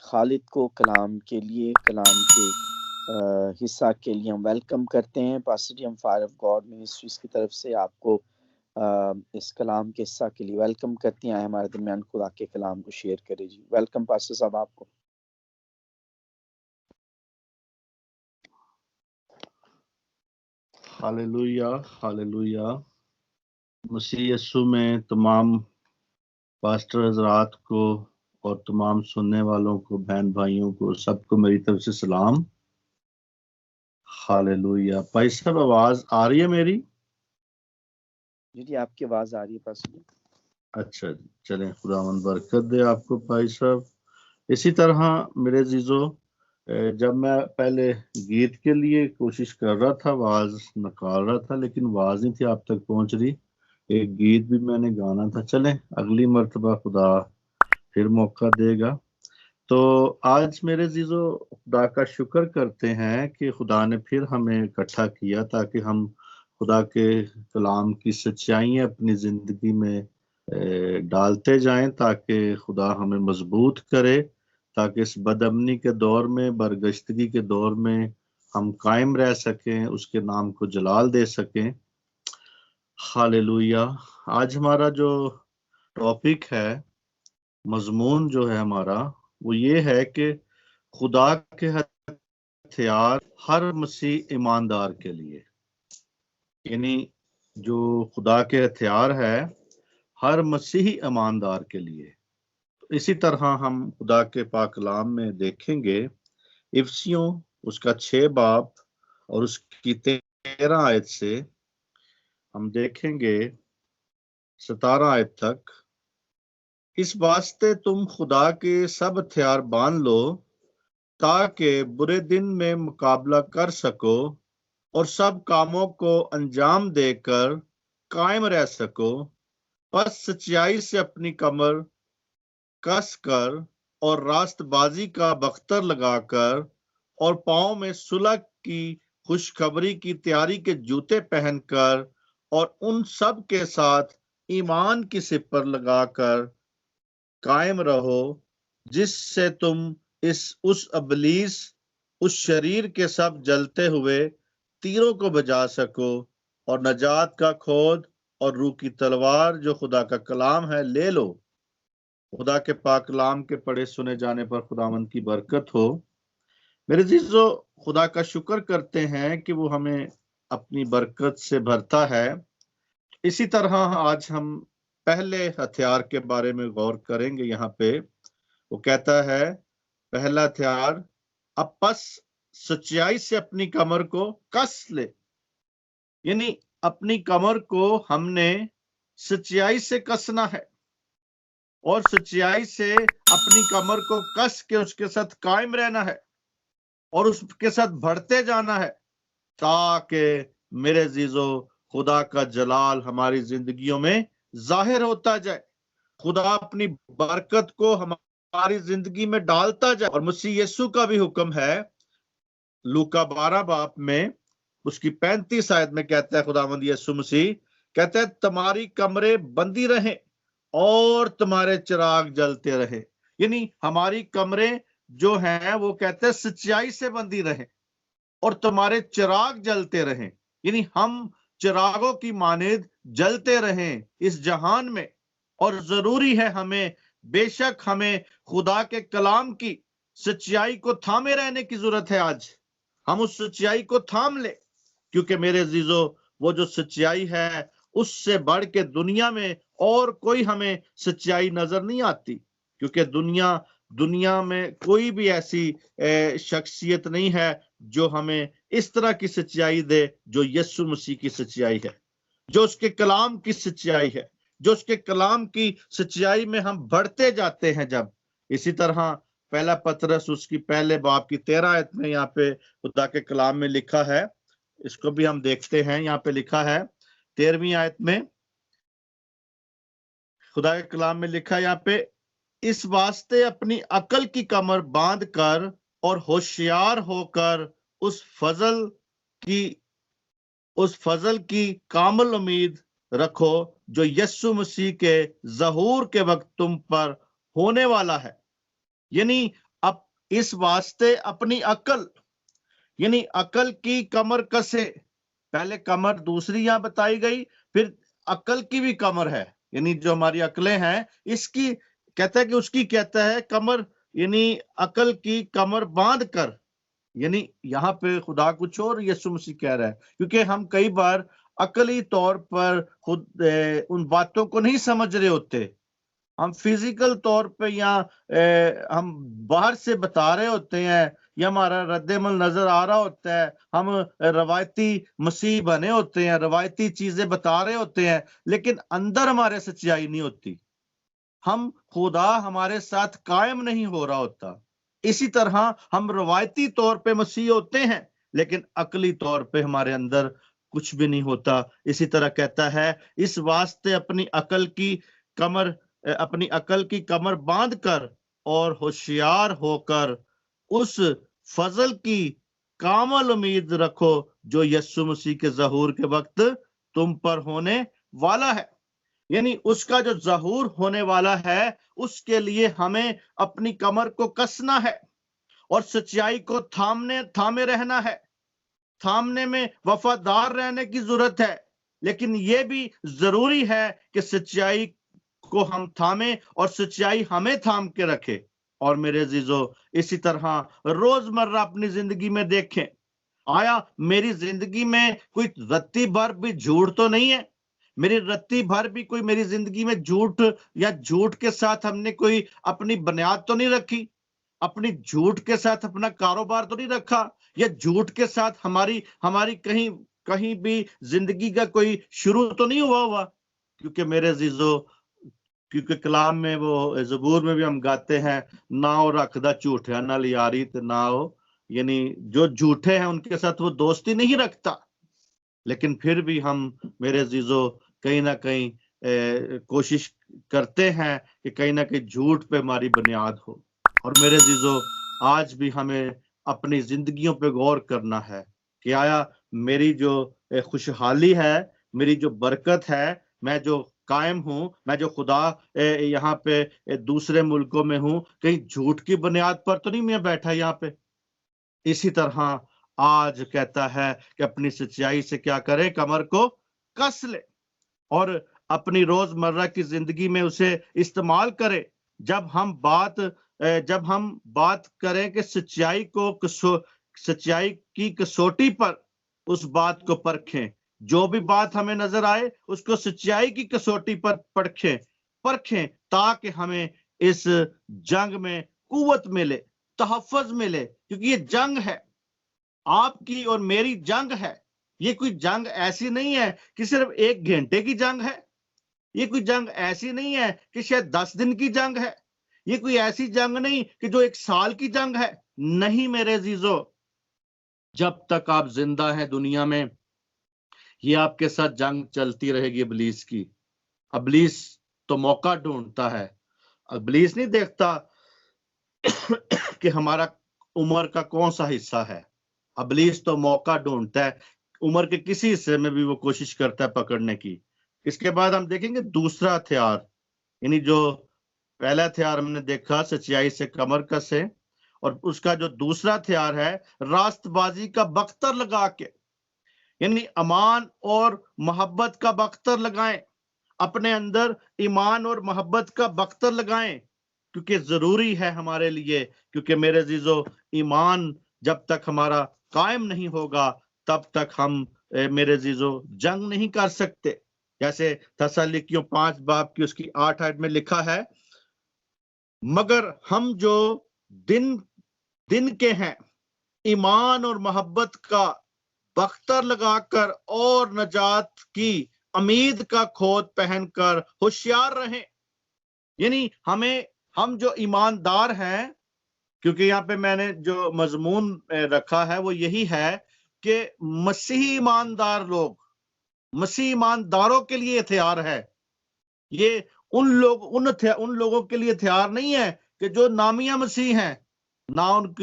خالد کو کلام کے لیے، کلام کے حصہ کے لیے ہم ویلکم کرتے ہیں۔ پاسٹر جی، ہم فائر آف گاڈ منسٹریز کی طرف سے آپ کو اس کلام کے حصہ کے لیے ویلکم کرتے ہیں۔ ہمارے درمیان خدا کے کلام کو شیئر کرے جی۔ ویلکم پاسٹر صاحب آپ کو۔ Hallelujah, hallelujah. مسیح یسوع میں تمام پاسٹر حضرات کو اور تمام سننے والوں کو، بہن بھائیوں کو، سب کو میری طرف سے سلام۔ ہاللویا۔ بھائی صاحب آواز آ رہی ہے میری؟ جی آپ کی آواز آ رہی ہے پاسٹر جی۔ اچھا جی، چلیں خداوند برکت دے آپ کو بھائی صاحب۔ اسی طرح میرے عزیزو، جب میں پہلے گیت کے لیے کوشش کر رہا تھا، آواز نکال رہا تھا، لیکن آواز نہیں تھی آپ تک پہنچ رہی۔ ایک گیت بھی میں نے گانا تھا، چلیں اگلی مرتبہ خدا پھر موقع دے گا۔ تو آج میرے عزیزو خدا کا شکر کرتے ہیں کہ خدا نے پھر ہمیں اکٹھا کیا تاکہ ہم خدا کے کلام کی سچائیاں اپنی زندگی میں ڈالتے جائیں، تاکہ خدا ہمیں مضبوط کرے، تاکہ اس بدامنی کے دور میں، برگشتگی کے دور میں ہم قائم رہ سکیں، اس کے نام کو جلال دے سکیں۔ ہاللویا۔ آج ہمارا جو ٹاپک ہے، مضمون جو ہے ہمارا، وہ یہ ہے کہ خدا کے ہتھیار ہر مسیح ایماندار کے لیے، یعنی جو خدا کے ہتھیار ہے ہر مسیحی ایماندار کے لیے۔ اسی طرح ہم خدا کے پاک کلام میں دیکھیں گے، افسیوں اس کا 6 باب اور اس کی 13 آیت سے ہم دیکھیں گے 17 آیت تک۔ اس واسطے تم خدا کے سب ہتھیار باندھ لو تاکہ برے دن میں مقابلہ کر سکو اور سب کاموں کو انجام دے کر قائم رہ سکو۔ پس سچائی سے اپنی کمر کس کر اور راست بازی کا بختر لگا کر اور پاؤں میں صلح کی خوشخبری کی تیاری کے جوتے پہن کر اور ان سب کے ساتھ ایمان کی سپر لگا کر قائم رہو، جس سے تم اس ابلیس، اس شریر کے سب جلتے ہوئے تیروں کو بجا سکو، اور نجات کا کھود اور روح کی تلوار جو خدا کا کلام ہے لے لو۔ خدا کے پاک کلام کے پڑھے سنے جانے پر خداوند کی برکت ہو۔ میرے عزیزو، خدا کا شکر کرتے ہیں کہ وہ ہمیں اپنی برکت سے بھرتا ہے۔ اسی طرح آج ہم پہلے ہتھیار کے بارے میں غور کریں گے۔ یہاں پہ وہ کہتا ہے، پہلا ہتھیار، اب پس سچائی سے اپنی کمر کو کس لے، یعنی اپنی کمر کو ہم نے سچائی سے کسنا ہے، اور سچائی سے اپنی کمر کو کس کے اس کے ساتھ قائم رہنا ہے اور اس کے ساتھ بڑھتے جانا ہے، تاکہ میرے عزیزو خدا کا جلال ہماری زندگیوں میں ظاہر ہوتا جائے، خدا اپنی برکت کو ہماری زندگی میں ڈالتا جائے۔ اور مسیح یسوع کا بھی حکم ہے، لوکا 12 باب میں اس کی 35 آیت میں کہتا ہے، خداوند یسوع مسیح کہتا ہے، تمہاری کمریں بندی رہیں اور تمہارے چراغ جلتے رہے، یعنی ہماری کمریں جو ہیں وہ کہتے ہیں سچائی سے بندی رہیں اور تمہارے چراغ جلتے رہیں، یعنی ہم چراغوں کی مانند جلتے رہیں اس جہان میں۔ اور ضروری ہے ہمیں، بے شک ہمیں خدا کے کلام کی سچائی کو تھامے رہنے کی ضرورت ہے۔ آج ہم اس سچائی کو تھام لیں، کیونکہ میرے عزیزو وہ جو سچائی ہے اس سے بڑھ کے دنیا میں اور کوئی ہمیں سچائی نظر نہیں آتی، کیونکہ دنیا میں کوئی بھی ایسی شخصیت نہیں ہے جو ہمیں اس طرح کی سچائی دے جو یسوع مسیح کی سچائی ہے، جو اس کے کلام کی سچائی ہے، جو اس کے کلام کی سچائی میں ہم بڑھتے جاتے ہیں جب۔ اسی طرح پہلا پترس اس کی پہلے باب کی 13 آیت میں یہاں پہ خدا کے کلام میں لکھا ہے، اس کو بھی ہم دیکھتے ہیں۔ یہاں پہ لکھا ہے 13ویں آیت میں، خدا کے کلام میں لکھا ہے یہاں پہ، اس واسطے اپنی عقل کی کمر باندھ کر اور ہوشیار ہو کر اس فضل کی کامل امید رکھو جو یسوع مسیح کے ظہور کے وقت تم پر ہونے والا ہے، یعنی اس واسطے اپنی عقل یعنی عقل کی کمر کسے. پہلے کمر دوسری یہاں بتائی گئی، پھر عقل کی بھی کمر ہے، یعنی جو ہماری عقلیں ہیں اس کی کہتا ہے کہ اس کی کہتا ہے کمر، یعنی عقل کی کمر باندھ کر. یعنی یہاں پہ خدا کچھ اور یسوع مسیح کہہ رہا ہے، کیونکہ ہم کئی بار عقلی طور پر خود ان باتوں کو نہیں سمجھ رہے ہوتے. ہم فزیکل طور پہ یا ہم باہر سے بتا رہے ہوتے ہیں یا ہمارا رد عمل نظر آ رہا ہوتا ہے، ہم روایتی مسیح بنے ہوتے ہیں، روایتی چیزیں بتا رہے ہوتے ہیں، لیکن اندر ہمارے سچائی نہیں ہوتی. ہم خدا ہمارے ساتھ قائم نہیں ہو رہا ہوتا. اسی طرح ہم روایتی طور پہ مسیح ہوتے ہیں لیکن عقلی طور پہ ہمارے اندر کچھ بھی نہیں ہوتا. اسی طرح کہتا ہے اس واسطے اپنی عقل کی کمر باندھ کر اور ہوشیار ہو کر اس فضل کی کامل امید رکھو جو یسوع مسیح کے ظہور کے وقت تم پر ہونے والا ہے. یعنی اس کا جو ظہور ہونے والا ہے اس کے لیے ہمیں اپنی کمر کو کسنا ہے اور سچائی کو تھامے رہنا ہے. تھامنے میں وفادار رہنے کی ضرورت ہے، لیکن یہ بھی ضروری ہے کہ سچائی کو ہم تھامیں اور سچائی ہمیں تھام کے رکھے. اور میرے عزیزو اسی طرح روزمرہ اپنی زندگی میں دیکھیں، آیا میری زندگی میں کوئی رتی بھر بھی جھوٹ تو نہیں ہے؟ میری رتی بھر بھی کوئی میری زندگی میں جھوٹ یا جھوٹ کے ساتھ ہم نے کوئی اپنی بنیاد تو نہیں رکھی؟ اپنی جھوٹ کے ساتھ اپنا کاروبار تو نہیں رکھا؟ یا جھوٹ کے ساتھ ہماری کہیں بھی زندگی کا کوئی شروع تو نہیں ہوا؟ کیونکہ میرے عزیزو، کیونکہ کلام میں وہ زبور میں بھی ہم گاتے ہیں، نہ وہ رکھدا جھوٹیاں نال یاری تے نہ وہ، یعنی جو جھوٹے ہیں ان کے ساتھ وہ دوستی نہیں رکھتا. لیکن پھر بھی ہم میرے عزیزو کہیں نہ کہیں کوشش کرتے ہیں کہ کہیں نہ کہیں جھوٹ پہ ہماری بنیاد ہو. اور میرے عزیزو آج بھی ہمیں اپنی زندگیوں پہ غور کرنا ہے کہ آیا میری جو خوشحالی ہے، میری جو برکت ہے، میں جو قائم ہوں، میں جو خدا یہاں پہ دوسرے ملکوں میں ہوں، کہیں جھوٹ کی بنیاد پر تو نہیں میں بیٹھا یہاں پہ؟ اسی طرح آج کہتا ہے کہ اپنی سچائی سے کیا کرے؟ کمر کو کس لے اور اپنی روزمرہ کی زندگی میں اسے استعمال کرے. جب ہم بات کریں کہ سچائی کی کسوٹی پر اس بات کو پرکھیں، جو بھی بات ہمیں نظر آئے اس کو سچائی کی کسوٹی پر پرکھیں تاکہ ہمیں اس جنگ میں قوت ملے، تحفظ ملے. کیونکہ یہ جنگ ہے، آپ کی اور میری جنگ ہے. یہ کوئی جنگ ایسی نہیں ہے کہ صرف 1 گھنٹے کی جنگ ہے. یہ کوئی جنگ ایسی نہیں ہے کہ شاید 10 دن کی جنگ ہے. یہ کوئی ایسی جنگ نہیں کہ جو 1 سال کی جنگ ہے. نہیں میرے عزیزو، جب تک آپ زندہ ہیں دنیا میں یہ آپ کے ساتھ جنگ چلتی رہے گی ابلیس کی. ابلیس تو موقع ڈھونڈتا ہے، ابلیس نہیں دیکھتا کہ ہمارا عمر کا کون سا حصہ ہے. ابلیس تو موقع ڈھونڈتا ہے، عمر کے کسی حصے میں بھی وہ کوشش کرتا ہے پکڑنے کی. اس کے بعد ہم دیکھیں گے دوسرا ہتھیار، یعنی جو پہلا ہتھیار ہم نے دیکھا سچائی سے کمر کسے، اور اس کا جو دوسرا ہتھیار ہے راست بازی کا بختر لگا کے، یعنی امان اور محبت کا بختر لگائیں. اپنے اندر ایمان اور محبت کا بختر لگائیں، کیونکہ ضروری ہے ہمارے لیے. کیونکہ میرے عزیزو ایمان جب تک ہمارا قائم نہیں ہوگا تب تک ہم میرے عزیزو جنگ نہیں کر سکتے. جیسے تسالونیکیوں 5 باب کی اس کی 8 آیت میں لکھا ہے، مگر ہم جو دن کے ہیں ایمان اور محبت کا بختر لگا کر اور نجات کی امید کا کھوت پہن کر ہوشیار رہیں. یعنی ہم جو ایماندار ہیں، کیونکہ یہاں پہ میں نے جو مضمون رکھا ہے وہ یہی ہے کہ مسیحی ایماندار لوگ، مسیحی ایمانداروں کے لیے ہتھیار ہے. یہ ان لوگوں کے لیے ہتھیار نہیں ہے کہ جو نامیہ مسیح ہیں، نہ ان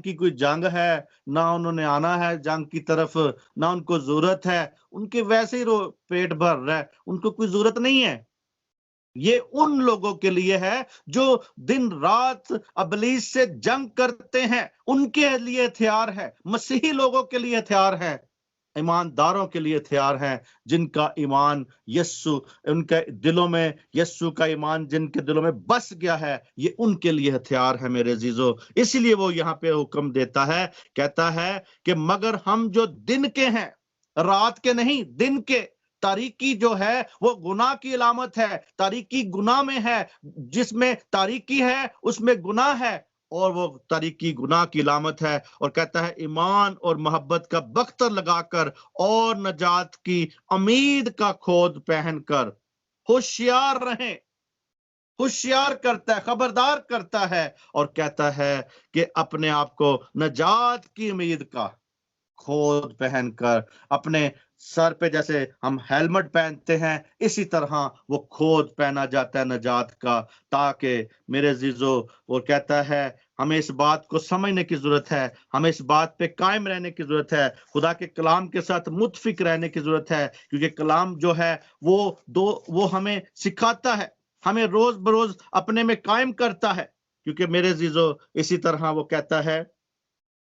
کی کوئی جنگ ہے، نہ انہوں نے آنا ہے جنگ کی طرف، نہ ان کو ضرورت ہے، ان کے ویسے ہی پیٹ بھر رہا ہے، ان کو کوئی ضرورت نہیں ہے. یہ ان لوگوں کے لیے ہے جو دن رات ابلیس سے جنگ کرتے ہیں، ان کے لیے ہتھیار ہے، مسیحی لوگوں کے لیے ہتھیار ہے، ایمانداروں کے لیے ہتھیار ہے، جن کا ایمان یسو، ان کے دلوں میں یسو کا ایمان جن کے دلوں میں بس گیا ہے، یہ ان کے لیے ہتھیار ہے میرے عزیزو۔ اسی لیے وہ یہاں پہ حکم دیتا ہے، کہتا ہے کہ مگر ہم جو دن کے ہیں، رات کے نہیں، دن کے، تاریکی جو ہے وہ گناہ کی علامت ہے، تاریکی گناہ میں ہے، جس میں تاریکی ہے اس میں گناہ ہے، اور وہ تاریکی گناہ کی علامت ہے، اور کہتا ہے ایمان اور محبت کا بختر لگا کر اور نجات کی امید کا کھود پہن کر ہوشیار رہیں، ہوشیار کرتا ہے، خبردار کرتا ہے، اور کہتا ہے کہ اپنے آپ کو نجات کی امید کا کھود پہن کر، اپنے سر پہ جیسے ہم ہیلمٹ پہنتے ہیں اسی طرح وہ کھود پہنا جاتا ہے نجات کا، تاکہ میرے عزیزو، وہ کہتا ہے ہمیں اس بات کو سمجھنے کی ضرورت ہے، ہمیں اس بات پہ قائم رہنے کی ضرورت ہے، خدا کے کلام کے ساتھ متفق رہنے کی ضرورت ہے، کیونکہ کلام جو ہے وہ ہمیں سکھاتا ہے، ہمیں روز بروز اپنے میں قائم کرتا ہے، کیونکہ میرے عزیزو اسی طرح وہ کہتا ہے،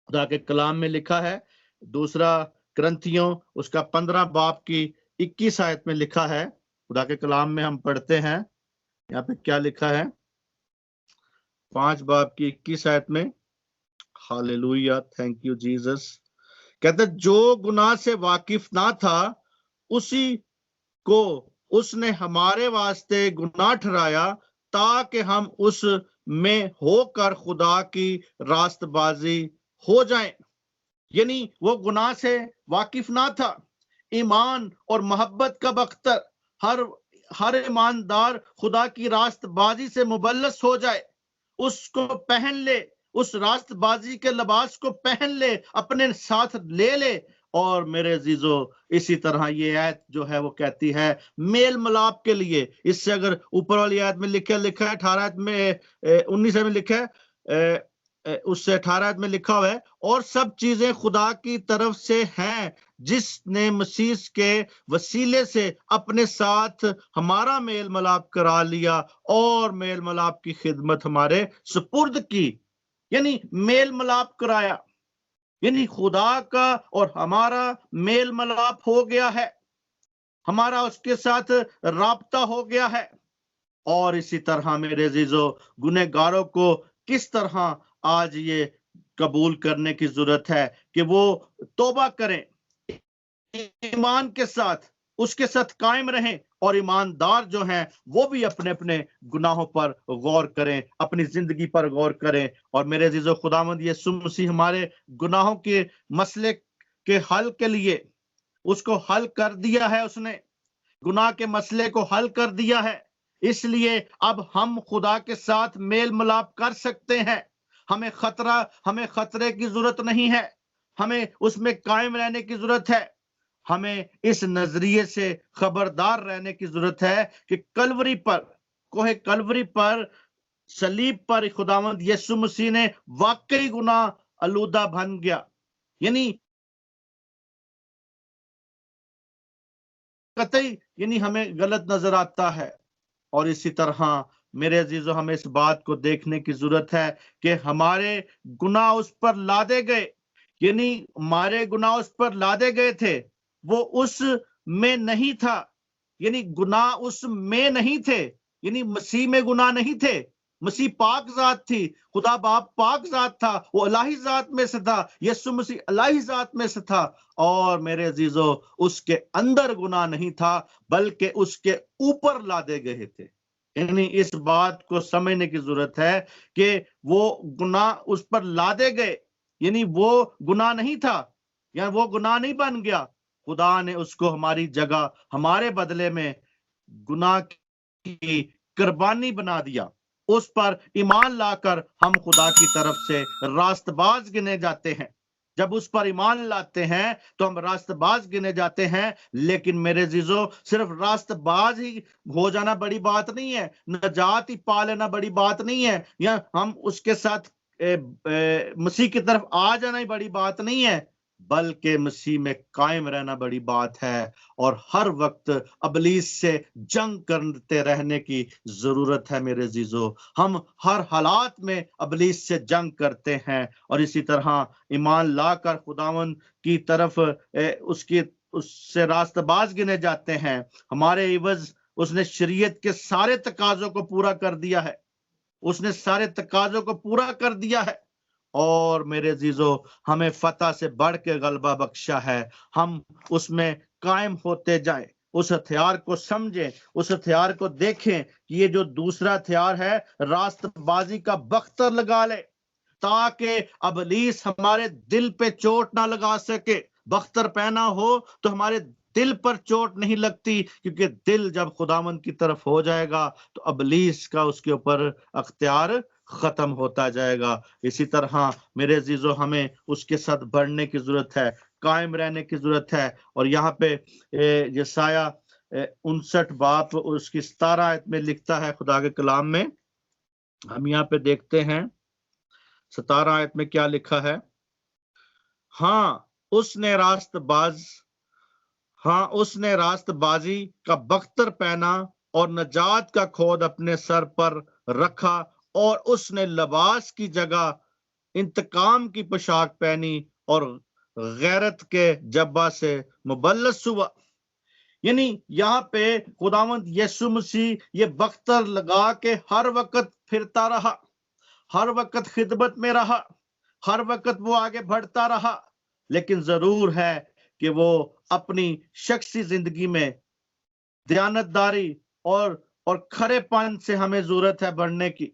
خدا کے کلام میں لکھا ہے، دوسرا کرنتھیوں اس کا 15 باب کی 21 آیت میں لکھا ہے، خدا کے کلام میں ہم پڑھتے ہیں، یہاں پہ کیا لکھا ہے، 5 باب کی 21 آیت میں، ہاللویا، تھینک یو جیزس، کہتا ہے جو گناہ سے واقف نہ تھا اسی کو اس نے ہمارے واسطے گناہ ٹھہرایا تاکہ ہم اس میں ہو کر خدا کی راست بازی ہو جائیں۔ یعنی وہ گناہ سے واقف نہ تھا، ایمان اور محبت کا بختر، ہر ایماندار خدا کی راست بازی سے مبلس ہو جائے، اس کو پہن لے، اس راست بازی کے لباس کو پہن لے، اپنے ساتھ لے لے، اور میرے عزیزو اسی طرح یہ آیت جو ہے وہ کہتی ہے میل ملاپ کے لیے، اس سے اگر اوپر والی آیت میں لکھا ہے 18 آیت میں 19 میں لکھا ہے، اس سے 18 آیت میں لکھا ہوا ہے، اور سب چیزیں خدا کی طرف سے ہیں جس نے مسیح کے وسیلے سے اپنے ساتھ ہمارا میل ملاپ کرا لیا اور میل ملاپ کی خدمت ہمارے سپرد کی، یعنی میل ملاپ کرایا، یعنی خدا کا اور ہمارا میل ملاپ ہو گیا ہے، ہمارا اس کے ساتھ رابطہ ہو گیا ہے۔ اور اسی طرح میرے عزیزو گنہگاروں کو کس طرح آج یہ قبول کرنے کی ضرورت ہے کہ وہ توبہ کریں، ایمان کے ساتھ اس کے ساتھ قائم رہیں، اور ایماندار جو ہیں وہ بھی اپنے اپنے گناہوں پر غور کریں، اپنی زندگی پر غور کریں۔ اور میرے عزیزو خداوند یسوع مسیح ہمارے گناہوں کے مسئلے کے حل کے لیے اس کو حل کر دیا ہے، اس نے گناہ کے مسئلے کو حل کر دیا ہے، اس لیے اب ہم خدا کے ساتھ میل ملاپ کر سکتے ہیں، ہمیں خطرے کی ضرورت نہیں ہے، ہمیں اس میں قائم رہنے کی ضرورت ہے، ہمیں اس نظریے سے خبردار رہنے کی ضرورت ہے کہ کلوری پر، کوہ کلوری پر، صلیب پر خداوند یسوع مسیح نے واقعی گناہ آلودہ بن گیا، یعنی قطعی، یعنی ہمیں غلط نظر آتا ہے۔ اور اسی طرح میرے عزیزو ہمیں اس بات کو دیکھنے کی ضرورت ہے کہ ہمارے گناہ اس پر لادے گئے، یعنی ہمارے گناہ اس پر لادے گئے تھے، وہ اس میں نہیں تھا، یعنی گناہ اس میں نہیں تھے، یعنی مسیح میں گناہ نہیں تھے، مسیح پاک ذات تھی، خدا باپ پاک ذات تھا، وہ الہی ذات میں سے تھا، یسوع مسیح الہی ذات میں سے تھا، اور میرے عزیزو اس کے اندر گناہ نہیں تھا بلکہ اس کے اوپر لادے گئے تھے۔ یعنی اس بات کو سمجھنے کی ضرورت ہے کہ وہ گناہ اس پر لادے گئے، یعنی وہ گناہ نہیں تھا، یعنی وہ گناہ نہیں بن گیا، خدا نے اس کو ہماری جگہ ہمارے بدلے میں گناہ کی قربانی بنا دیا، اس پر ایمان لا کر ہم خدا کی طرف سے راست باز گنے جاتے ہیں۔ جب اس پر ایمان لاتے ہیں تو ہم راست باز گنے جاتے ہیں، لیکن میرے عزیزو صرف راست باز ہی ہو جانا بڑی بات نہیں ہے، نجات ہی پا لینا بڑی بات نہیں ہے، یا ہم اس کے ساتھ مسیح کی طرف آ جانا ہی بڑی بات نہیں ہے، بلکہ مسیح میں قائم رہنا بڑی بات ہے، اور ہر وقت ابلیس سے جنگ کرتے رہنے کی ضرورت ہے میرے عزیزو۔ ہم ہر حالات میں ابلیس سے جنگ کرتے ہیں، اور اسی طرح ایمان لا کر خداوند کی طرف اس سے راست باز گنے جاتے ہیں۔ ہمارے عوض اس نے شریعت کے سارے تقاضوں کو پورا کر دیا ہے، اس نے سارے تقاضوں کو پورا کر دیا ہے، اور میرے عزیزو ہمیں فتح سے بڑھ کے غلبہ بخشا ہے۔ ہم اس میں قائم ہوتے جائیں، اس ہتھیار کو سمجھیں، اس ہتھیار کو دیکھیں کہ یہ جو دوسرا ہتھیار ہے راست بازی کا بختر لگا لے، تاکہ ابلیس ہمارے دل پہ چوٹ نہ لگا سکے۔ بختر پہنا ہو تو ہمارے دل پر چوٹ نہیں لگتی، کیونکہ دل جب خداوند کی طرف ہو جائے گا تو ابلیس کا اس کے اوپر اختیار ختم ہوتا جائے گا۔ اسی طرح میرے عزیزو ہمیں اس کے ساتھ بڑھنے کی ضرورت ہے، قائم رہنے کی ضرورت ہے۔ اور یہاں پہ یسایہ 59 باب اس کی 17 آیت میں لکھتا ہے خدا کے کلام میں، ہم یہاں پہ دیکھتے ہیں 17 آیت میں کیا لکھا ہے۔ ہاں اس نے راست بازی کا بختر پہنا اور نجات کا کھود اپنے سر پر رکھا، اور اس نے لباس کی جگہ انتقام کی پوشاک پہنی اور غیرت کے جبہ سے مبلس ہوا۔ یعنی یہاں پہ خداوند یسوع مسیح یہ بختر لگا کے ہر وقت پھرتا رہا، ہر وقت خدمت میں رہا، ہر وقت وہ آگے بڑھتا رہا، لیکن ضرور ہے کہ وہ اپنی شخصی زندگی میں دیانتداری اور کھرے پن سے ہمیں ضرورت ہے بڑھنے کی۔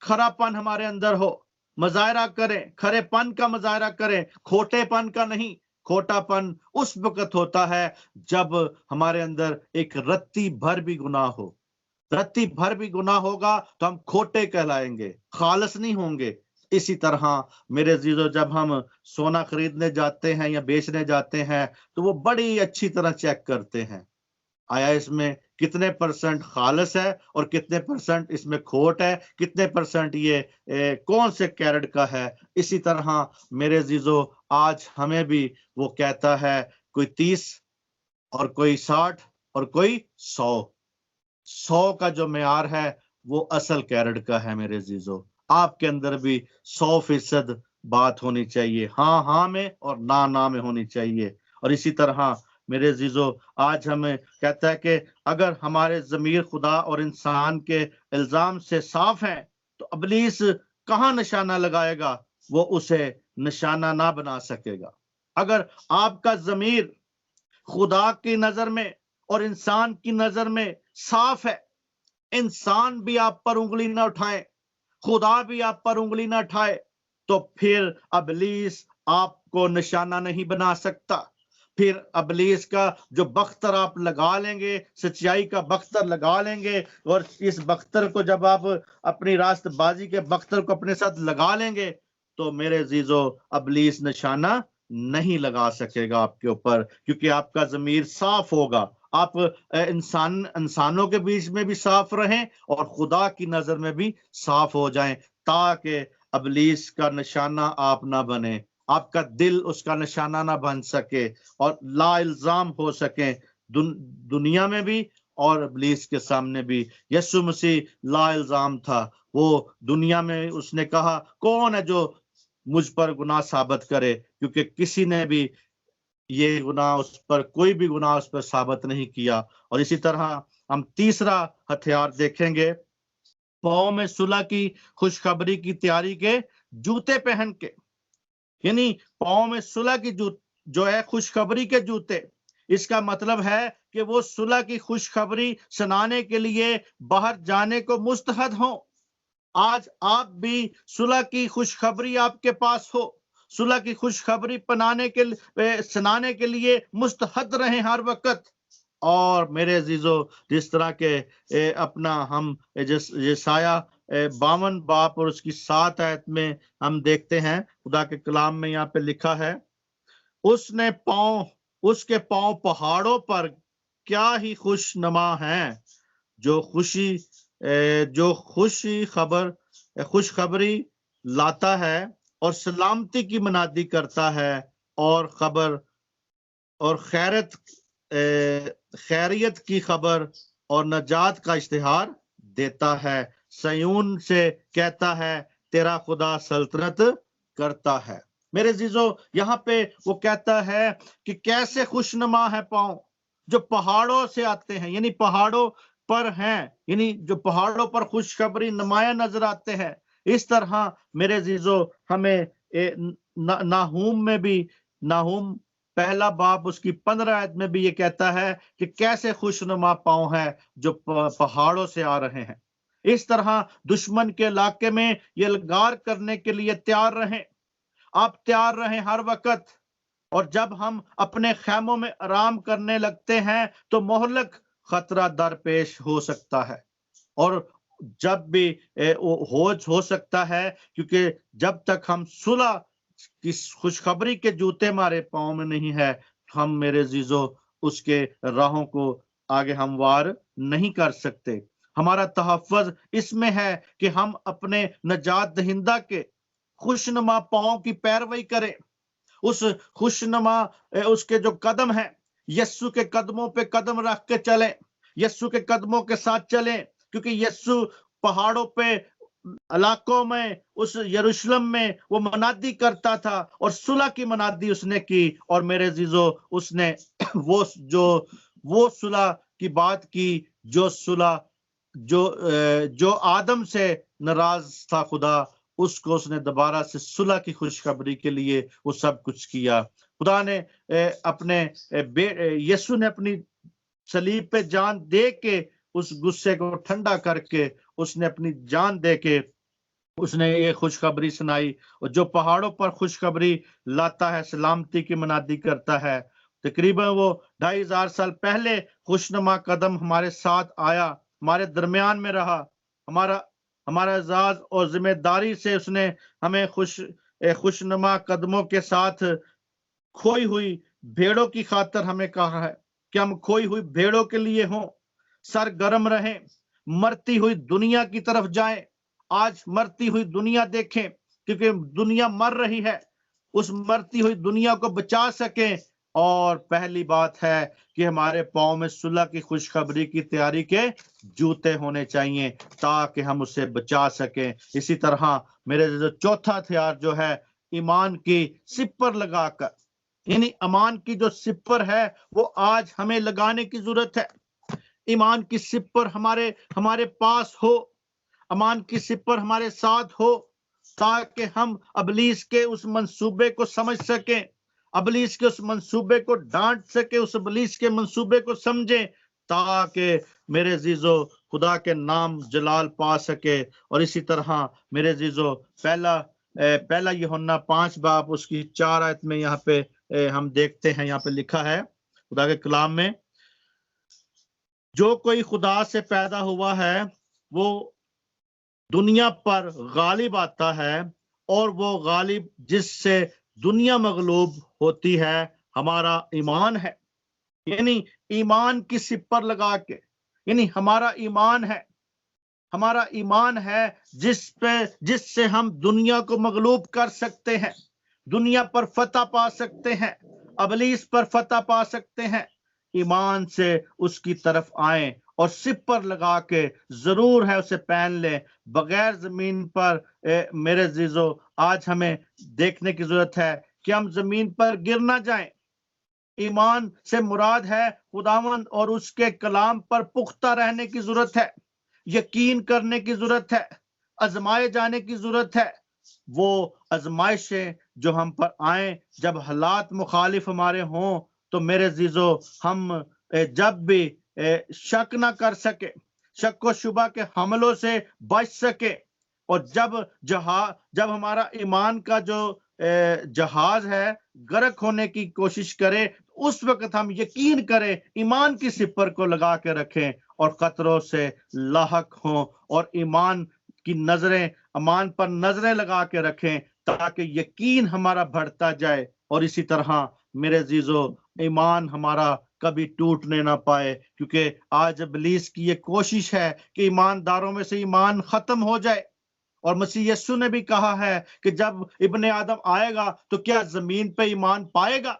کھرا پن ہمارے اندر ہو، مظاہرہ کریں، کھرے پن کا مظاہرہ کریں، کھوٹے پن کا نہیں۔ کھوٹا پن اس وقت ہوتا ہے جب ہمارے اندر ایک رتی بھر بھی گناہ ہو۔ رتی بھر بھی گناہ ہوگا تو ہم کھوٹے کہلائیں گے، خالص نہیں ہوں گے۔ اسی طرح میرے عزیزو جب ہم سونا خریدنے جاتے ہیں یا بیچنے جاتے ہیں تو وہ بڑی اچھی طرح چیک کرتے ہیں، آیا اس میں کتنے پرسنٹ خالص ہے اور کتنے پرسنٹ اس میں کھوٹ ہے، کتنے پرسنٹ یہ کون سے کیرٹ کا ہے۔ اسی طرح میرے عزیزو آج ہمیں بھی وہ کہتا ہے کوئی 30 اور کوئی 60 اور کوئی 100 کا جو معیار ہے وہ اصل کیرٹ کا ہے۔ میرے عزیزو آپ کے اندر بھی 100% بات ہونی چاہیے، ہاں ہاں میں اور نہ میں ہونی چاہیے۔ اور اسی طرح میرے عزیزو آج ہمیں کہتا ہے کہ اگر ہمارے ضمیر خدا اور انسان کے الزام سے صاف ہیں تو ابلیس کہاں نشانہ لگائے گا، وہ اسے نشانہ نہ بنا سکے گا۔ اگر آپ کا ضمیر خدا کی نظر میں اور انسان کی نظر میں صاف ہے، انسان بھی آپ پر انگلی نہ اٹھائے، خدا بھی آپ پر انگلی نہ اٹھائے، تو پھر ابلیس آپ کو نشانہ نہیں بنا سکتا۔ پھر ابلیس کا جو بختر آپ لگا لیں گے، سچائی کا بختر لگا لیں گے، اور اس بختر کو جب آپ اپنی راست بازی کے بختر کو اپنے ساتھ لگا لیں گے تو میرے عزیزو ابلیس نشانہ نہیں لگا سکے گا آپ کے اوپر، کیونکہ آپ کا ضمیر صاف ہوگا۔ آپ انسانوں کے بیچ میں بھی صاف رہیں اور خدا کی نظر میں بھی صاف ہو جائیں، تاکہ ابلیس کا نشانہ آپ نہ بنے، آپ کا دل اس کا نشانہ نہ بن سکے اور لا الزام ہو سکیں دنیا میں بھی اور ابلیس کے سامنے بھی۔ یسوع مسیح لا الزام تھا، وہ دنیا میں اس نے کہا کون ہے جو مجھ پر گناہ ثابت کرے، کیونکہ کسی نے بھی یہ گناہ اس پر، کوئی بھی گناہ اس پر ثابت نہیں کیا۔ اور اسی طرح ہم تیسرا ہتھیار دیکھیں گے، پاؤں میں صلح کی خوشخبری کی تیاری کے جوتے پہن کے، یعنی پاؤں میں صلح کی جو ہے خوشخبری کے جوتے، اس کا مطلب ہے کہ وہ صلح کی خوشخبری سنانے کے لیے باہر جانے کو مستعد ہوں۔ آج آپ بھی صلح کی خوشخبری آپ کے پاس ہو، صلح کی خوشخبری سنانے کے لیے مستعد رہیں ہر وقت۔ اور میرے عزیزو جس طرح کے اپنا ہم یسایہ 52 باب اور اس کی 7 آیت میں ہم دیکھتے ہیں، خدا کے کلام میں یہاں پہ لکھا ہے، اس کے پاؤں پہاڑوں پر کیا ہی خوش نما ہیں، جو خوشخبری لاتا ہے اور سلامتی کی منادی کرتا ہے اور خبر اور خیریت کی خبر اور نجات کا اشتہار دیتا ہے، صیون سے کہتا ہے تیرا خدا سلطنت کرتا ہے۔ میرے عزیزو، یہاں پہ وہ کہتا ہے کہ کیسے خوشنما ہے پاؤں جو پہاڑوں سے آتے ہیں، یعنی پہاڑوں پر ہیں، یعنی جو پہاڑوں پر خوشخبری نمایاں نظر آتے ہیں۔ اس طرح میرے عزیزو ہمیں ناہوم میں بھی، ناہوم پہلا باب اس کی 15 آیت میں بھی یہ کہتا ہے کہ کیسے خوشنما پاؤں ہے جو پہاڑوں سے آ رہے ہیں۔ اس طرح دشمن کے علاقے میں یہ لگار کرنے کے لیے تیار رہیں، آپ تیار رہیں ہر وقت۔ اور جب ہم اپنے خیموں میں آرام کرنے لگتے ہیں تو مہلک خطرہ درپیش ہو سکتا ہے، اور جب بھی ہو سکتا ہے، کیونکہ جب تک ہم صلح کی خوشخبری کے جوتے ہمارے پاؤں میں نہیں ہے، ہم میرے عزیزو اس کے راہوں کو آگے ہموار نہیں کر سکتے۔ ہمارا تحفظ اس میں ہے کہ ہم اپنے نجات دہندہ کے خوشنما پاؤں کی پیروی کریں، اس خوشنما اس کے جو قدم ہیں، یسوع کے قدموں پہ قدم رکھ کے چلیں، یسوع کے قدموں کے ساتھ چلیں، کیونکہ یسوع پہاڑوں پہ علاقوں میں اس یروشلم میں وہ منادی کرتا تھا، اور صلح کی منادی اس نے کی، اور میرے عزیزو اس نے وہ صلح کی بات کی، جو صلح جو آدم سے ناراض تھا خدا، اس کو اس نے دوبارہ سے صلح کی خوشخبری کے لیے وہ سب کچھ کیا۔ خدا نے اپنے یسوع نے اپنی صلیب پہ جان دے کے اس غصے کو ٹھنڈا کر کے اس نے اپنی جان دے کے اس نے یہ خوشخبری سنائی، اور جو پہاڑوں پر خوشخبری لاتا ہے، سلامتی کی منادی کرتا ہے۔ تقریباً وہ 2500 سال پہلے خوشنما قدم ہمارے ساتھ آیا، ہمارے درمیان میں رہا، ہمارا اعزاز اور ذمہ داری سے اس نے ہمیں خوشنما قدموں کے ساتھ کھوئی ہوئی بھیڑوں کی خاطر ہمیں کہا ہے کہ ہم کھوئی ہوئی بھیڑوں کے لیے ہوں، سرگرم رہیں، مرتی ہوئی دنیا کی طرف جائیں۔ آج مرتی ہوئی دنیا دیکھیں، کیونکہ دنیا مر رہی ہے، اس مرتی ہوئی دنیا کو بچا سکیں۔ اور پہلی بات ہے کہ ہمارے پاؤں میں صلح کی خوشخبری کی تیاری کے جوتے ہونے چاہیے تاکہ ہم اسے بچا سکیں۔ اسی طرح میرے چوتھا ہتھیار جو ہے، ایمان کی سپر لگا کر، یعنی ایمان کی جو سپر ہے وہ آج ہمیں لگانے کی ضرورت ہے۔ ایمان کی سپر ہمارے پاس ہو، ایمان کی سپر ہمارے ساتھ ہو، تاکہ ہم ابلیس کے اس منصوبے کو سمجھ سکیں، ابلیس کے اس منصوبے کو ڈانٹ سکیں، اس ابلیس کے منصوبے کو سمجھیں، تاکہ میرے عزیزو خدا کے نام جلال پا سکے۔ اور اسی طرح میرے عزیزو پہلا یوحنا 5 باب اس کی 4 آیت میں یہاں پہ ہم دیکھتے ہیں، یہاں پہ لکھا ہے خدا کے کلام میں، جو کوئی خدا سے پیدا ہوا ہے وہ دنیا پر غالب آتا ہے، اور وہ غالب جس سے دنیا مغلوب ہوتی ہے ہمارا ایمان ہے۔ یعنی ایمان کی سپر لگا کے، یعنی ہمارا ایمان ہے جس سے ہم دنیا کو مغلوب کر سکتے ہیں، دنیا پر فتح پا سکتے ہیں، ابلیس پر فتح پا سکتے ہیں۔ ایمان سے اس کی طرف آئیں اور سپر لگا کے ضرور ہے اسے پہن لیں۔ بغیر زمین پر میرے عزیزو آج ہمیں دیکھنے کی ضرورت ہے کہ ہم زمین پر گر نہ جائیں۔ ایمان سے مراد ہے خداوند اور اس کے کلام پر پختہ رہنے کی ضرورت ہے، یقین کرنے کی ضرورت ہے، آزمائے جانے کی ضرورت ہے۔ وہ آزمائشیں جو ہم پر آئیں، جب حالات مخالف ہمارے ہوں، تو میرے عزیزو ہم جب بھی شک نہ کر سکے، شک و شبہ کے حملوں سے بچ سکے، اور جب ہمارا ایمان کا جو جہاز ہے غرق ہونے کی کوشش کرے، اس وقت ہم یقین کریں، ایمان کی سپر کو لگا کے رکھیں اور خطروں سے لاحق ہوں، اور ایمان پر نظریں لگا کے رکھیں تاکہ یقین ہمارا بڑھتا جائے۔ اور اسی طرح میرے عزیزو ایمان ہمارا کبھی ٹوٹنے نہ پائے، کیونکہ آج ابلیس کی یہ کوشش ہے کہ ایمانداروں میں سے ایمان ختم ہو جائے، اور مسیح یسوع نے بھی کہا ہے کہ جب ابن آدم آئے گا تو کیا زمین پہ ایمان پائے گا؟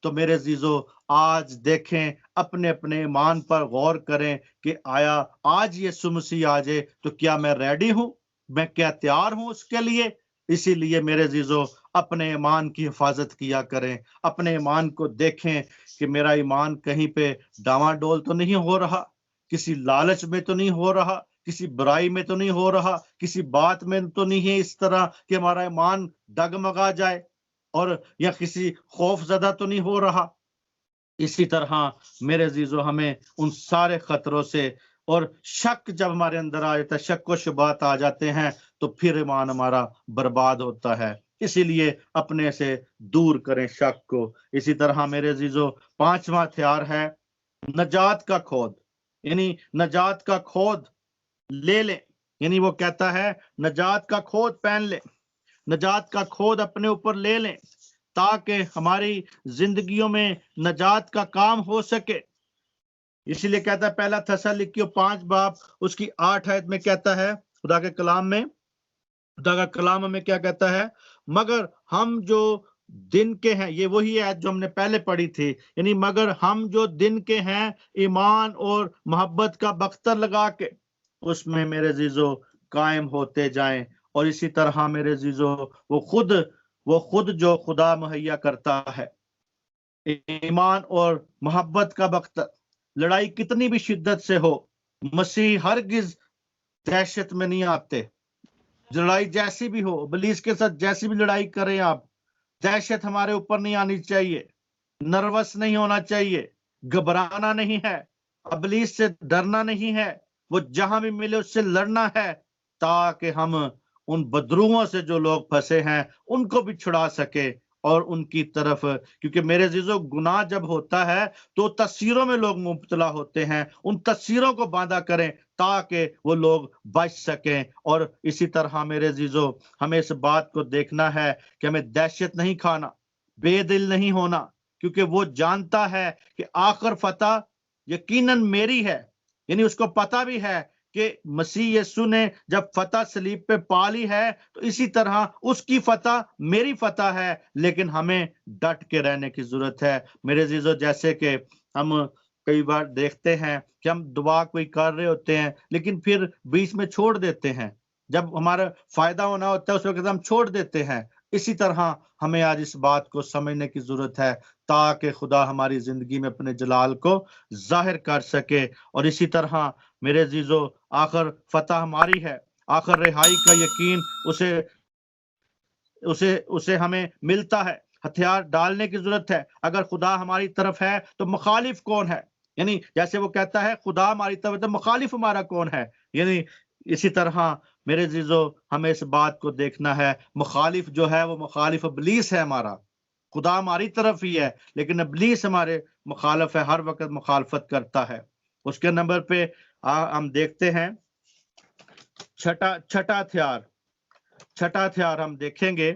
تو میرے عزیزو آج دیکھیں، اپنے اپنے ایمان پر غور کریں کہ آیا آج یسوع مسیح آ جائے تو کیا میں ریڈی ہوں، میں کیا تیار ہوں اس کے لیے؟ اسی لیے میرے عزیزو اپنے ایمان کی حفاظت کیا کریں، اپنے ایمان کو دیکھیں کہ میرا ایمان کہیں پہ ڈاواں ڈول تو نہیں ہو رہا، کسی لالچ میں تو نہیں ہو رہا، کسی برائی میں تو نہیں ہو رہا، کسی بات میں تو نہیں ہے اس طرح کہ ہمارا ایمان ڈگمگا جائے، اور یا کسی خوف زدہ تو نہیں ہو رہا۔ اسی طرح میرے عزیزو ہمیں ان سارے خطروں سے، اور شک جب ہمارے اندر آ جاتا ہے، شک و شبہات آ جاتے ہیں، تو پھر ایمان ہمارا برباد ہوتا ہے۔ اسی لیے اپنے سے دور کریں شک کو۔ اسی طرح میرے عزیزو 5واں ہتھیار ہے نجات کا کھود، یعنی نجات کا کھود لے لیں، یعنی وہ کہتا ہے نجات کا کھود پہن لیں، نجات کا کھود اپنے اوپر لے لیں تاکہ ہماری زندگیوں میں نجات کا کام ہو سکے۔ اسی لیے کہتا ہے پہلا تھسلنیکیوں 5 باب اس کی 8 آیت میں کہتا ہے، خدا کے کلام میں، خدا کا کلام ہمیں کیا کہتا ہے؟ مگر ہم جو دن کے ہیں، یہ وہی آیت جو ہم نے پہلے پڑھی تھی، یعنی مگر ہم جو دن کے ہیں ایمان اور محبت کا بختر لگا کے اس میں میرے عزیزو قائم ہوتے جائیں۔ اور اسی طرح میرے عزیزو وہ خود جو خدا مہیا کرتا ہے ایمان اور محبت کا بختر، لڑائی کتنی بھی شدت سے ہو، مسیح ہرگز دہشت میں نہیں آتے۔ لڑائی جیسی بھی ہو، ابلیس کے ساتھ جیسی بھی لڑائی کریں آپ، دہشت ہمارے اوپر نہیں آنی چاہیے، نروس نہیں ہونا چاہیے، گھبرانا نہیں ہے، ابلیس سے ڈرنا نہیں ہے، وہ جہاں بھی ملے اس سے لڑنا ہے تاکہ ہم ان بدروؤں سے جو لوگ پھنسے ہیں ان کو بھی چھڑا سکے، اور ان کی طرف، کیونکہ میرے عزیزو گناہ جب ہوتا ہے تو تصویروں میں لوگ مبتلا ہوتے ہیں، ان تصویروں کو باندھا کریں تاکہ وہ لوگ بچ سکیں۔ اور اسی طرح میرے عزیزو ہمیں اس بات کو دیکھنا ہے کہ ہمیں دہشت نہیں کھانا، بے دل نہیں ہونا، کیونکہ وہ جانتا ہے کہ آخر فتح یقیناً میری ہے، یعنی اس کو پتہ بھی ہے کہ مسیح یسوع نے جب فتح صلیب پہ پالی ہے تو اسی طرح اس کی فتح میری فتح ہے، لیکن ہمیں ڈٹ کے رہنے کی ضرورت ہے۔ میرے عزیزو جیسے کہ ہم کئی بار دیکھتے ہیں کہ ہم دعا کوئی کر رہے ہوتے ہیں لیکن پھر بیچ میں چھوڑ دیتے ہیں، جب ہمارا فائدہ ہونا ہوتا ہے اس وقت ہم چھوڑ دیتے ہیں۔ اسی طرح ہمیں آج اس بات کو سمجھنے کی ضرورت ہے تاکہ خدا ہماری زندگی میں اپنے جلال کو ظاہر کر سکے۔ اور اسی طرح میرے عزیزو آخر فتح ہماری ہے، آخر رہائی کا یقین اسے ہمیں ملتا ہے۔ ہتھیار ڈالنے کی ضرورت ہے۔ اگر خدا ہماری طرف ہے تو مخالف کون ہے؟ یعنی جیسے وہ کہتا ہے خدا ہماری طرف ہے تو مخالف ہمارا کون ہے؟ یعنی اسی طرح میرے عزیزو ہمیں اس بات کو دیکھنا ہے، مخالف جو ہے وہ مخالف ابلیس ہے ہمارا، خدا ہماری طرف ہی ہے لیکن ابلیس ہمارے مخالف ہے، ہر وقت مخالفت کرتا ہے۔ اس کے نمبر پہ ہم دیکھتے ہیں چھٹا ہتھیار ہم دیکھیں گے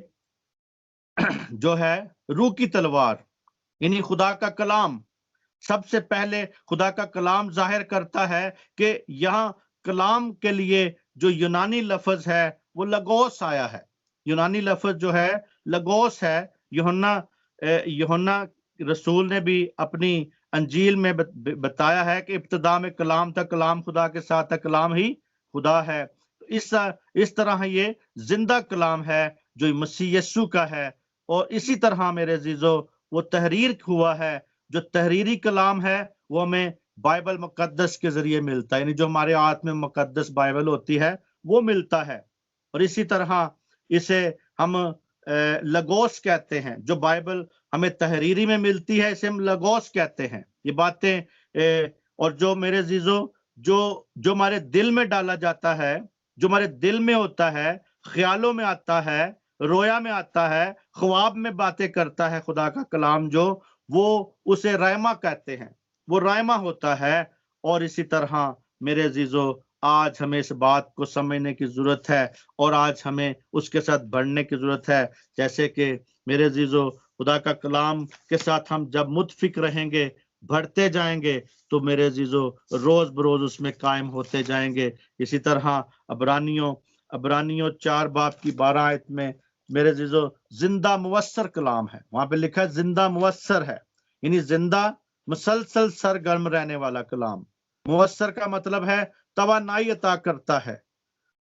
جو ہے روح کی تلوار، یعنی خدا کا کلام۔ سب سے پہلے خدا کا کلام ظاہر کرتا ہے کہ یہاں کلام کے لیے جو یونانی لفظ ہے وہ لگوس آیا ہے۔ یونانی لفظ جو ہے لگوس ہے۔ یوحنا رسول نے بھی اپنی انجیل میں بتایا ہے کہ ابتدا میں کلام تھا، کلام خدا کے ساتھ تھا، کلام ہی خدا ہے۔ اس طرح یہ زندہ کلام ہے جو مسیح یسوع کا ہے۔ اور اسی طرح میرے عزیزو وہ تحریر ہوا ہے، جو تحریری کلام ہے وہ ہمیں بائبل مقدس کے ذریعے ملتا ہے، یعنی جو ہمارے ہاتھ میں مقدس بائبل ہوتی ہے وہ ملتا ہے۔ اور اسی طرح اسے ہم لگوس کہتے ہیں، جو بائبل ہمیں تحریری میں ملتی ہے اسے ہم لگوس کہتے ہیں۔ یہ باتیں اور جو میرے عزیزو جو ہمارے دل میں ڈالا جاتا ہے، جو ہمارے دل میں ہوتا ہے، خیالوں میں آتا ہے، رویا میں آتا ہے، خواب میں باتیں کرتا ہے خدا کا کلام، جو وہ اسے رائمہ کہتے ہیں، وہ رائمہ ہوتا ہے۔ اور اسی طرح میرے عزیزو آج ہمیں اس بات کو سمجھنے کی ضرورت ہے اور آج ہمیں اس کے ساتھ بڑھنے کی ضرورت ہے، جیسے کہ میرے عزیزو خدا کا کلام کے ساتھ ہم جب متفق رہیں گے، بڑھتے جائیں گے، تو میرے عزیزو روز بروز اس میں قائم ہوتے جائیں گے۔ اسی طرح عبرانیوں 4 باب کی 12 آیت میں میرے عزیزو زندہ مؤثر کلام ہے، وہاں پہ لکھا ہے زندہ مؤثر ہے، یعنی زندہ مسلسل سرگرم رہنے والا کلام۔ مؤثر کا مطلب ہے توانائی عطا کرتا ہے،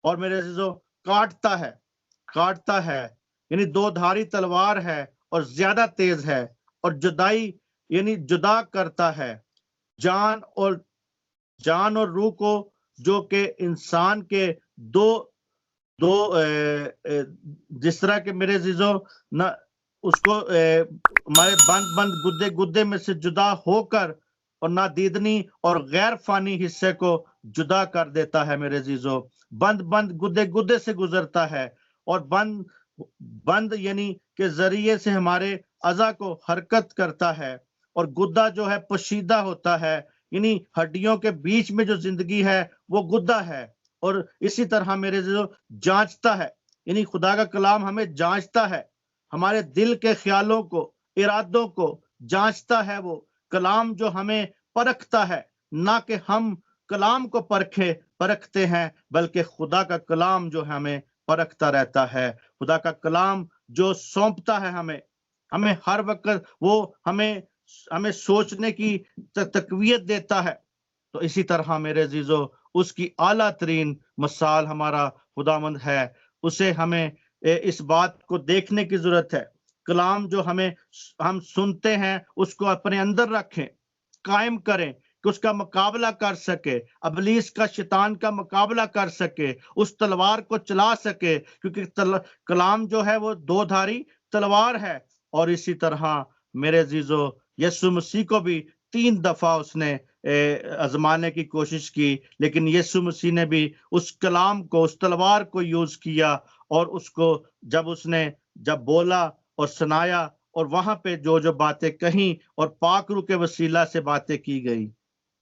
اور میرے عزیزو کاٹتا ہے، یعنی دو دھاری تلوار ہے اور زیادہ تیز ہے، اور جدائی یعنی جدا کرتا ہے جان اور روح کو، جو کہ انسان کے دو جس طرح کہ میرے عزیزو نہ اس کو ہمارے بند گدے میں سے جدا ہو کر اور نادیدنی اور غیر فانی حصے کو جدا کر دیتا ہے۔ میرے عزیزو بند گدے سے گزرتا ہے، اور بند یعنی کے ذریعے سے ہمارے اعضاء کو حرکت کرتا ہے، اور گدا جو ہے پوشیدہ ہوتا ہے، یعنی ہڈیوں کے بیچ میں جو زندگی ہے وہ گدا ہے۔ اور اسی طرح میرے عزیزو جانچتا ہے، یعنی خدا کا کلام ہمیں جانچتا ہے، ہمارے دل کے خیالوں کو، ارادوں کو جانچتا ہے۔ وہ کلام جو ہمیں پرکھتا ہے، نہ کہ ہم کلام کو پرکھتے ہیں، بلکہ خدا کا کلام جو ہمیں پرکھتا رہتا ہے۔ خدا کا کلام جو سونپتا ہے ہمیں ہر وقت وہ ہمیں سوچنے کی تقویت دیتا ہے۔ تو اسی طرح میرے عزیزو اس کی اعلیٰ ترین مثال ہمارا خداوند ہے، اسے ہمیں اس بات کو دیکھنے کی ضرورت ہے۔ کلام جو ہم سنتے ہیں اس کو اپنے اندر رکھیں، قائم کریں کہ اس کا مقابلہ کر سکے، ابلیس کا شیطان کا مقابلہ کر سکے، اس تلوار کو چلا سکے، کیونکہ کلام جو ہے وہ دو دھاری تلوار ہے۔ اور اسی طرح میرے عزیزو یسوع مسیح کو بھی 3 دفعہ اس نے آزمانے کی کوشش کی، لیکن یسوع مسیح نے بھی اس کلام کو، اس تلوار کو یوز کیا، اور اس کو جب بولا اور سنایا، اور وہاں پہ جو باتیں کہیں اور پاک روح کے وسیلہ سے باتیں کی گئی۔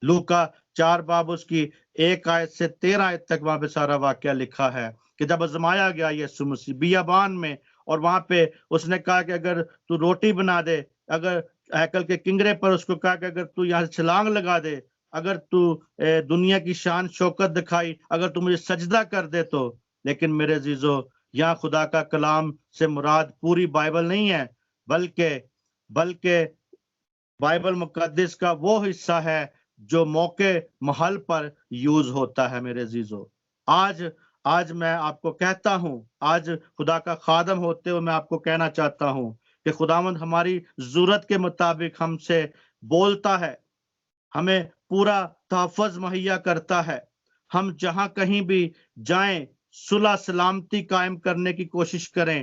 لوکا 4 باب اس کی 1 آیت سے 13 آیت تک وہاں پہ سارا واقعہ لکھا ہے کہ جب آزمایا گیا یسوع مسیح بیابان میں، اور وہاں پہ اس نے کہا کہ اگر تو روٹی بنا دے، اگر ہیکل کے کنگرے پر اس کو کہا کہ اگر تو یہاں سے چھلانگ لگا دے، اگر تو دنیا کی شان شوکت دکھائی، اگر تو مجھے سجدہ کر دے تو۔ لیکن میرے عزیزو یہاں خدا کا کلام سے مراد پوری بائبل نہیں ہے، بلکہ بائبل مقدس کا وہ حصہ ہے جو موقع محل پر یوز ہوتا ہے۔ میرے عزیزو آج میں آپ کو کہتا ہوں، آج خدا کا خادم ہوتے ہوئے میں آپ کو کہنا چاہتا ہوں کہ خداوند ہماری ضرورت کے مطابق ہم سے بولتا ہے، ہمیں پورا تحفظ مہیا کرتا ہے۔ ہم جہاں کہیں بھی جائیں صلح سلامتی قائم کرنے کی کوشش کریں،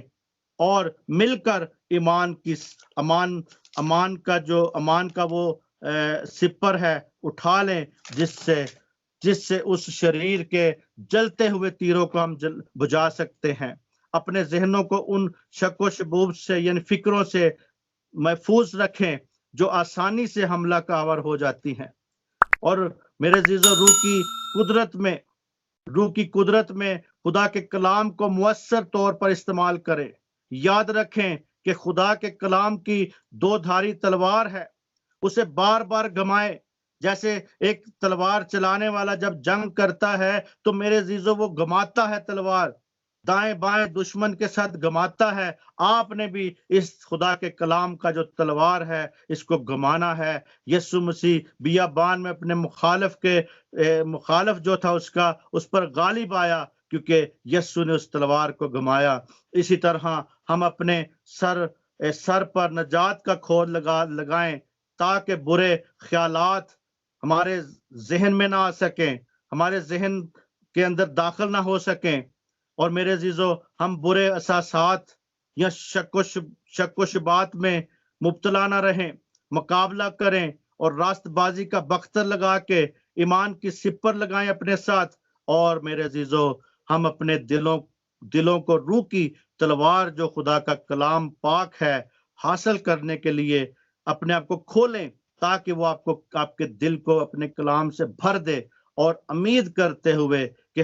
اور مل کر امان کا وہ سپر ہے اٹھا لیں، جس سے اس شریر کے جلتے ہوئے تیروں کو ہم بجھا سکتے ہیں۔ اپنے ذہنوں کو ان شک و شبوب سے یعنی فکروں سے محفوظ رکھیں جو آسانی سے حملہ آور ہو جاتی ہیں، اور میرے عزیزو روح کی قدرت میں خدا کے کلام کو مؤثر طور پر استعمال کریں۔ یاد رکھیں کہ خدا کے کلام کی 2 دھاری تلوار ہے، اسے بار بار گھمائیں۔ جیسے ایک تلوار چلانے والا جب جنگ کرتا ہے تو میرے عزیزو وہ گھماتا ہے تلوار، دائیں بائیں دشمن کے ساتھ گھماتا ہے۔ آپ نے بھی اس خدا کے کلام کا جو تلوار ہے اس کو گھمانا ہے۔ یسوع مسیح بیابان میں اپنے مخالف جو تھا اس پر غالب آیا، کیونکہ یسوع نے اس تلوار کو گھمایا۔ اسی طرح ہم اپنے سر پر نجات کا کھول لگائیں، تاکہ برے خیالات ہمارے ذہن میں نہ آ سکیں، ہمارے ذہن کے اندر داخل نہ ہو سکیں، اور میرے عزیزو ہم برے احساسات یا شک و شبات میں مبتلا نہ رہیں، مقابلہ کریں، اور راست بازی کا بختر لگا کے ایمان کی سپر لگائیں اپنے ساتھ۔ اور میرے عزیزو ہم اپنے دلوں کو روح کی تلوار جو خدا کا کلام پاک ہے حاصل کرنے کے لیے اپنے آپ کو کھولیں، تاکہ وہ آپ کے دل کو اپنے کلام سے بھر دے، اور امید کرتے ہوئے کہ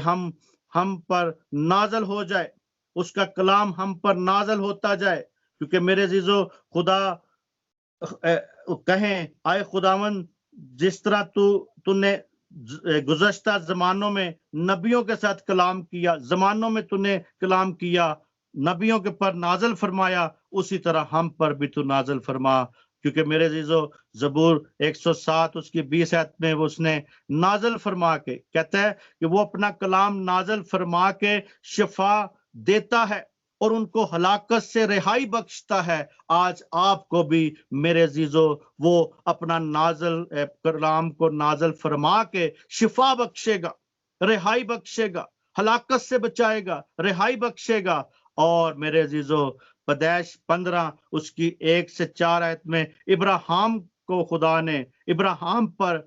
ہم پر نازل ہو جائے، اس کا کلام ہم پر نازل ہوتا جائے۔ کیونکہ میرے عزیزو خدا کہیں آئے خداوند، جس طرح تو نے گزشتہ زمانوں میں نبیوں کے ساتھ کلام کیا، زمانوں میں تو نے کلام کیا، نبیوں کے پر نازل فرمایا، اسی طرح ہم پر بھی تو نازل فرما، کیونکہ میرے عزیزو زبور 107 اس کی 20 آیت میں اس نے نازل فرما کے کہتا ہے کہ وہ اپنا کلام نازل فرما کے شفا دیتا ہے اور ان کو ہلاکت سے رہائی بخشتا ہے۔ آج آپ کو بھی میرے عزیزو وہ اپنا نازل کلام کو نازل فرما کے شفا بخشے گا، رہائی بخشے گا، ہلاکت سے بچائے گا، رہائی بخشے گا۔ اور میرے عزیزو پیدائش 15 اس کی 1 سے 4 آیت میں ابراہیم کو خدا نے ابراہیم پر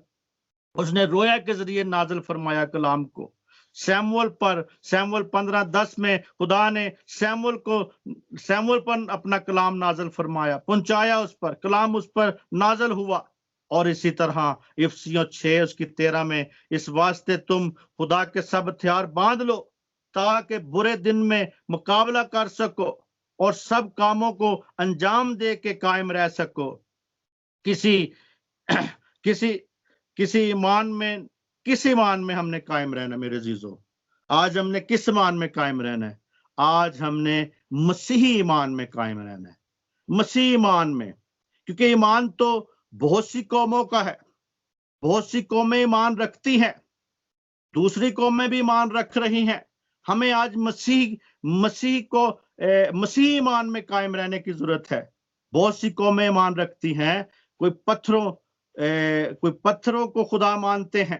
اس نے رویا کے ذریعے نازل فرمایا کلام کو۔ سیمول 15:10 میں خدا نے سیمول پر اپنا کلام نازل فرمایا، پہنچایا اس پر، کلام اس پر نازل ہوا۔ اور اسی طرح افسیوں 6 اس کی 13 میں اس واسطے تم خدا کے سب ہتھیار باندھ لو تاکہ برے دن میں مقابلہ کر سکو اور سب کاموں کو انجام دے کے قائم رہ سکو۔ کسی ایمان میں ہم نے قائم رہنا میرے عزیزو۔ آج ہم نے کس ایمان میں قائم رہنا ہے؟ آج ہم نے مسیحی ایمان میں قائم رہنا ہے، مسیحی ایمان میں، کیونکہ ایمان تو بہت سی قوموں کا ہے، بہت سی قومیں ایمان رکھتی ہیں، دوسری قومیں بھی ایمان رکھ رہی ہیں۔ ہمیں آج مسیحی ایمان میں قائم رہنے کی ضرورت ہے۔ بہت سی قومیں ایمان رکھتی ہیں، کوئی پتھروں کو خدا مانتے ہیں،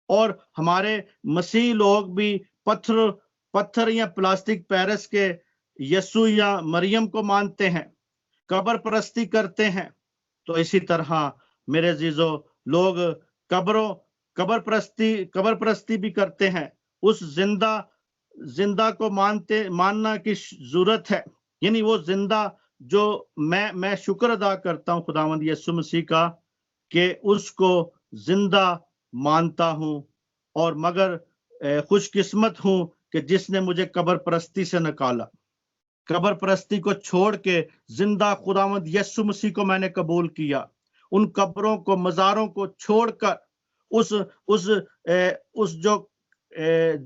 اور ہمارے مسیحی لوگ بھی پتھر یا پلاسٹک پیرس کے یسوع یا مریم کو مانتے ہیں، قبر پرستی کرتے ہیں۔ تو اسی طرح میرے عزیزو لوگ قبر پرستی بھی کرتے ہیں۔ اس زندہ کو ماننا کی ضرورت ہے، یعنی وہ زندہ جو میں شکر ادا کرتا ہوں خداوند یسوع مسیح کا کہ اس کو زندہ مانتا ہوں، اور مگر خوش قسمت ہوں کہ جس نے مجھے قبر پرستی سے نکالا، قبر پرستی کو چھوڑ کے زندہ خداوند یسوع مسیح کو میں نے قبول کیا۔ ان قبروں کو، مزاروں کو چھوڑ کر اس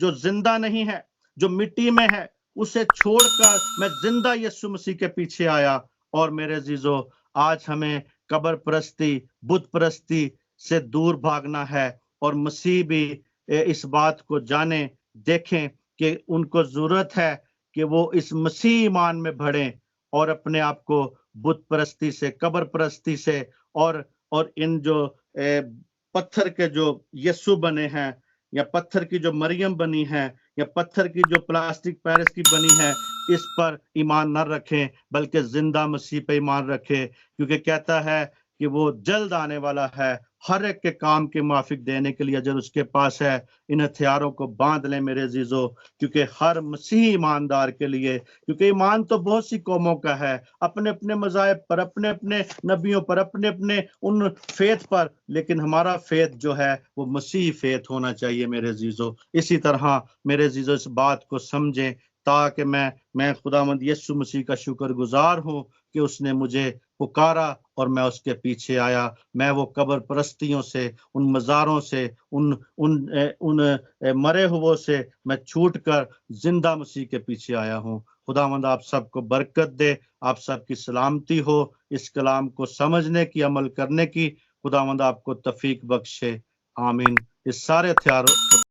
جو زندہ نہیں ہے، جو مٹی میں ہے، اسے چھوڑ کر میں زندہ یسوع مسیح کے پیچھے آیا۔ اور میرے عزیزو آج ہمیں قبر پرستی، بت پرستی سے دور بھاگنا ہے، اور مسیح بھی اس بات کو جانیں، دیکھیں کہ ان کو ضرورت ہے کہ وہ اس مسیح ایمان میں بڑھیں اور اپنے آپ کو بت پرستی سے، قبر پرستی سے، اور ان جو پتھر کے جو یسوع بنے ہیں، یا پتھر کی جو مریم بنی ہے، یا پتھر کی جو پلاسٹک پیرس کی بنی ہے، اس پر ایمان نہ رکھیں، بلکہ زندہ مسیح پہ ایمان رکھیں، کیونکہ کہتا ہے کہ وہ جلد آنے والا ہے، ہر ایک کے کام کے موافق دینے کے لیے اجر اس کے پاس ہے۔ ان ہتھیاروں کو باندھ لیں میرے عزیزو، کیونکہ ہر مسیحی ایماندار کے لیے، کیونکہ ایمان تو بہت سی قوموں کا ہے، اپنے اپنے مذاہب پر، اپنے اپنے نبیوں پر، اپنے اپنے ان فیت پر، لیکن ہمارا فیت جو ہے وہ مسیحی فیت ہونا چاہیے میرے عزیزو۔ اسی طرح میرے عزیزو اس بات کو سمجھیں تاکہ میں خداوند یسوع مسیح کا شکر گزار ہوں کہ اس نے مجھے پکارا اور میں اس کے پیچھے آیا۔ میں وہ قبر پرستیوں سے، ان مزاروں سے، ان مرے ہوئے سے میں چھوٹ کر زندہ مسیح کے پیچھے آیا ہوں۔ خداوند آپ سب کو برکت دے، آپ سب کی سلامتی ہو، اس کلام کو سمجھنے کی، عمل کرنے کی خداوند آپ کو توفیق بخشے، آمین۔ اس سارے ہتھیار